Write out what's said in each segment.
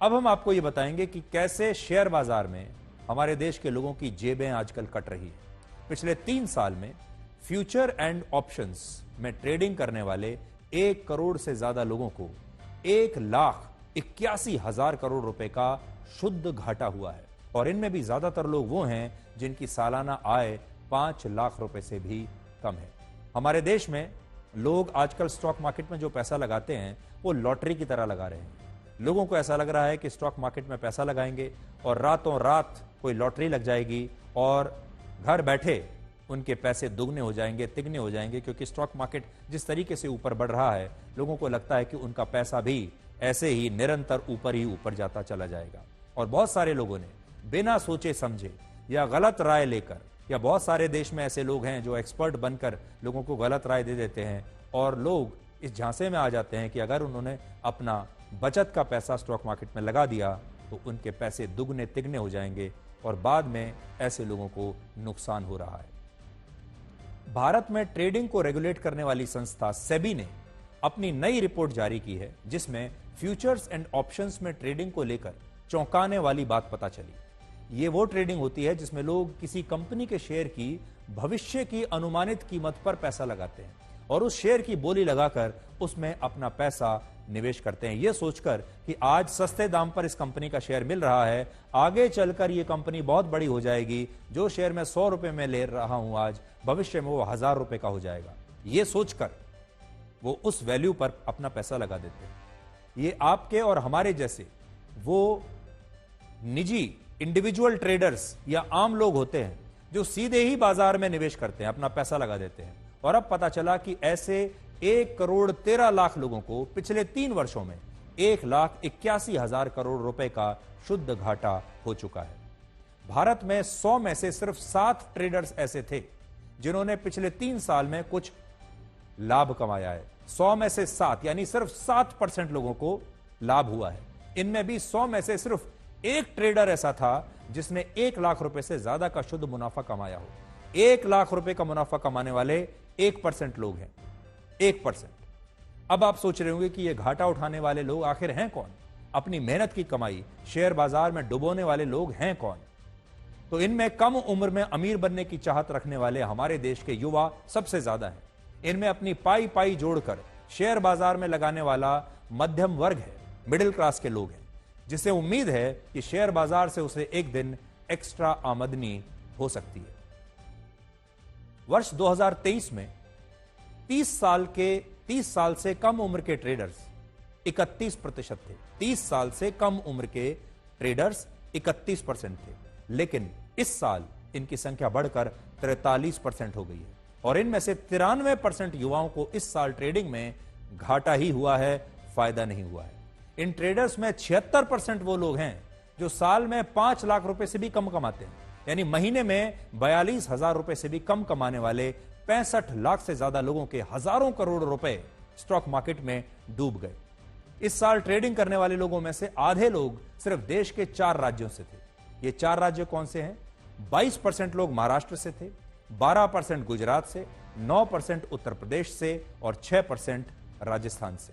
अब हम आपको यह बताएंगे कि कैसे शेयर बाजार में हमारे देश के लोगों की जेबें आजकल कट रही है। पिछले 3 साल में फ्यूचर एंड ऑप्शंस में ट्रेडिंग करने वाले 1 करोड़ से ज्यादा लोगों को 1,81,000 करोड़ रुपए का शुद्ध घाटा हुआ है। और इनमें भी ज्यादातर लोग वो हैं जिनकी सालाना आय 5 लाख रुपए से भी कम है। हमारे देश में लोग आजकल स्टॉक मार्केट में जो पैसा लगाते हैं वो लॉटरी की तरह लगा रहे हैं। लोगों को ऐसा लग रहा है कि स्टॉक मार्केट में पैसा लगाएंगे और रातों रात कोई लॉटरी लग जाएगी और घर बैठे उनके पैसे दुगने हो जाएंगे, तिगने हो जाएंगे, क्योंकि स्टॉक मार्केट जिस तरीके से ऊपर बढ़ रहा है लोगों को लगता है कि उनका पैसा भी ऐसे ही निरंतर ऊपर ही ऊपर जाता चला जाएगा। और बहुत सारे लोगों ने बिना सोचे समझे या गलत राय लेकर, या बहुत सारे देश में ऐसे लोग हैं जो एक्सपर्ट बनकर लोगों को गलत राय दे देते हैं और लोग इस झांसे में आ जाते हैं कि अगर उन्होंने अपना बचत का पैसा स्टॉक मार्केट में लगा दिया तो उनके पैसे दुगने तिगने हो जाएंगे और बाद में ऐसे लोगों को नुकसान हो रहा है। भारत में ट्रेडिंग को रेगुलेट करने वाली संस्था सेबी ने अपनी नई रिपोर्ट जारी की है जिसमें फ्यूचर्स एंड ऑप्शंस में ट्रेडिंग को लेकर चौंकाने वाली बात पता चली। ये वो ट्रेडिंग होती है जिसमें लोग किसी कंपनी के शेयर की भविष्य की अनुमानित कीमत पर पैसा लगाते हैं और उस शेयर की बोली लगाकर उसमें अपना पैसा निवेश करते हैं, यह सोचकर कि आज सस्ते दाम पर इस कंपनी का शेयर मिल रहा है, आगे चलकर यह कंपनी बहुत बड़ी हो जाएगी, जो शेयर मैं 100 रुपए में ले रहा हूं आज भविष्य में वो 1000 रुपए का हो जाएगा। यह सोचकर वो उस वैल्यू पर अपना पैसा लगा देते हैं। ये आपके और हमारे जैसे वो निजी इंडिविजुअल ट्रेडर्स या आम लोग होते हैं जो सीधे ही बाजार में निवेश करते हैं, अपना पैसा लगा देते हैं। और अब पता चला कि ऐसे 1,13,00,000 लोगों को पिछले 3 वर्षों में 1,81,000 करोड़ रुपए का शुद्ध घाटा हो चुका है। भारत में 100 में से सिर्फ 7 ट्रेडर्स ऐसे थे जिन्होंने पिछले 3 साल में कुछ लाभ कमाया है। 100 में से 7 यानी सिर्फ 7% लोगों को लाभ हुआ है। इनमें भी 100 में से सिर्फ एक ट्रेडर ऐसा था जिसने 1 लाख रुपए से ज्यादा का शुद्ध मुनाफा कमाया हो। 1 लाख रुपए का मुनाफा कमाने वाले 1% लोग हैं, 1%। अब आप सोच रहे होंगे कि ये घाटा उठाने वाले लोग आखिर हैं कौन? अपनी मेहनत की कमाई शेयर बाजार में डुबोने वाले लोग हैं कौन? तो इनमें कम उम्र में अमीर बनने की चाहत रखने वाले हमारे देश के युवा सबसे ज्यादा हैं। इनमें अपनी पाई पाई जोड़कर शेयर बाजार में लगाने वाला मध्यम वर्ग है, मिडिल क्लास के लोग हैं, जिसे उम्मीद है कि शेयर बाजार से उसे एक दिन एक्स्ट्रा आमदनी हो सकती है। वर्ष 2023 में 30 साल से कम उम्र के ट्रेडर्स 31% थे। 30 साल से कम उम्र के ट्रेडर्स 31% थे, लेकिन इस साल इनकी संख्या बढ़कर 43% हो गई है और इनमें से 93% युवाओं को इस साल ट्रेडिंग में घाटा ही हुआ है, फायदा नहीं हुआ है। इन ट्रेडर्स में 76% वो लोग हैं जो साल में 5 लाख रुपए से भी कम कमाते हैं, यानी महीने में 42,000 रुपए से भी कम कमाने वाले 65 लाख से ज्यादा लोगों के हजारों करोड़ रुपए स्टॉक मार्केट में डूब गए। इस साल ट्रेडिंग करने वाले लोगों में से आधे लोग सिर्फ देश के 4 राज्यों से थे। ये 4 राज्य कौन से हैं? 22% लोग महाराष्ट्र से थे, 12% गुजरात से, 9% उत्तर प्रदेश से और 6% राजस्थान से।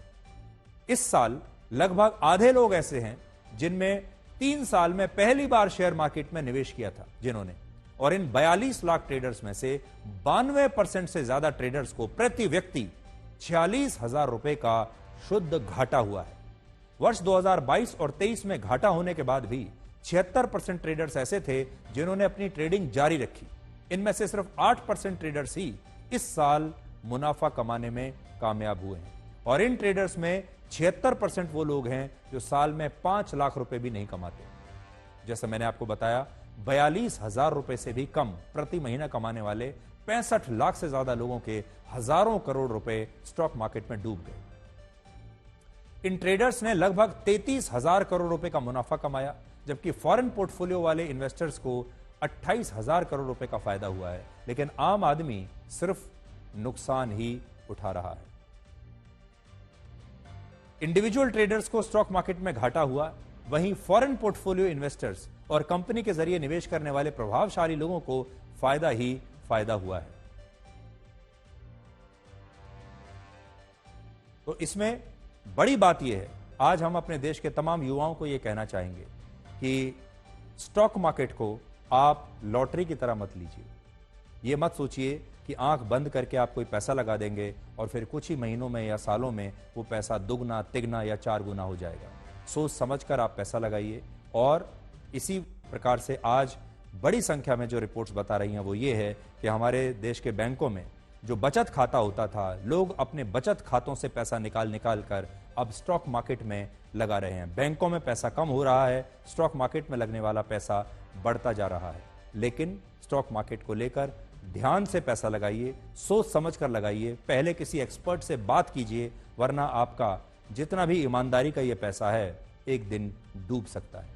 इस साल लगभग आधे लोग ऐसे हैं जिनमें 3 साल में पहली बार शेयर मार्केट में निवेश किया था जिन्होंने, और इन 42 लाख ट्रेडर्स में से 92% से ज्यादा ट्रेडर्स को प्रति व्यक्ति 46,000 रुपए का शुद्ध घाटा हुआ है। वर्ष 2022 और 23 में घाटा होने के बाद भी 76% ट्रेडर्स ऐसे थे जिन्होंने अपनी ट्रेडिंग जारी रखी। इनमें से सिर्फ 8% ट्रेडर्स ही इस साल मुनाफा कमाने में कामयाब हुए हैं और इन ट्रेडर्स में 76% वो लोग हैं जो साल में 5 लाख रुपए भी नहीं कमाते। जैसा मैंने आपको बताया, 42,000 रुपए से भी कम प्रति महीना कमाने वाले 65 लाख से ज्यादा लोगों के हजारों करोड़ रुपए स्टॉक मार्केट में डूब गए। इन ट्रेडर्स ने लगभग 33,000 करोड़ रुपए का मुनाफा कमाया, जबकि फॉरेन पोर्टफोलियो वाले इन्वेस्टर्स को 28,000 करोड़ रुपए का फायदा हुआ है, लेकिन आम आदमी सिर्फ नुकसान ही उठा रहा है। इंडिविजुअल ट्रेडर्स को स्टॉक मार्केट में घाटा हुआ, वहीं फॉरेन पोर्टफोलियो इन्वेस्टर्स और कंपनी के जरिए निवेश करने वाले प्रभावशाली लोगों को फायदा ही फायदा हुआ है। तो इसमें बड़ी बात यह है आज हम अपने देश के तमाम युवाओं को यह कहना चाहेंगे कि स्टॉक मार्केट को आप लॉटरी की तरह मत लीजिए। ये मत सोचिए कि आंख बंद करके आप कोई पैसा लगा देंगे और फिर कुछ ही महीनों में या सालों में वो पैसा दुगना, तिगना या 4 गुना हो जाएगा। सोच समझकर आप पैसा लगाइए। और इसी प्रकार से आज बड़ी संख्या में जो रिपोर्ट्स बता रही हैं वो ये है कि हमारे देश के बैंकों में जो बचत खाता होता था, लोग अपने बचत खातों से पैसा निकाल कर अब स्टॉक मार्केट में लगा रहे हैं। बैंकों में पैसा कम हो रहा है, स्टॉक मार्केट में लगने वाला पैसा बढ़ता जा रहा है। लेकिन स्टॉक मार्केट को लेकर ध्यान से पैसा लगाइए, सोच समझ कर लगाइए, पहले किसी एक्सपर्ट से बात कीजिए, वरना आपका जितना भी ईमानदारी का ये पैसा है एक दिन डूब सकता है।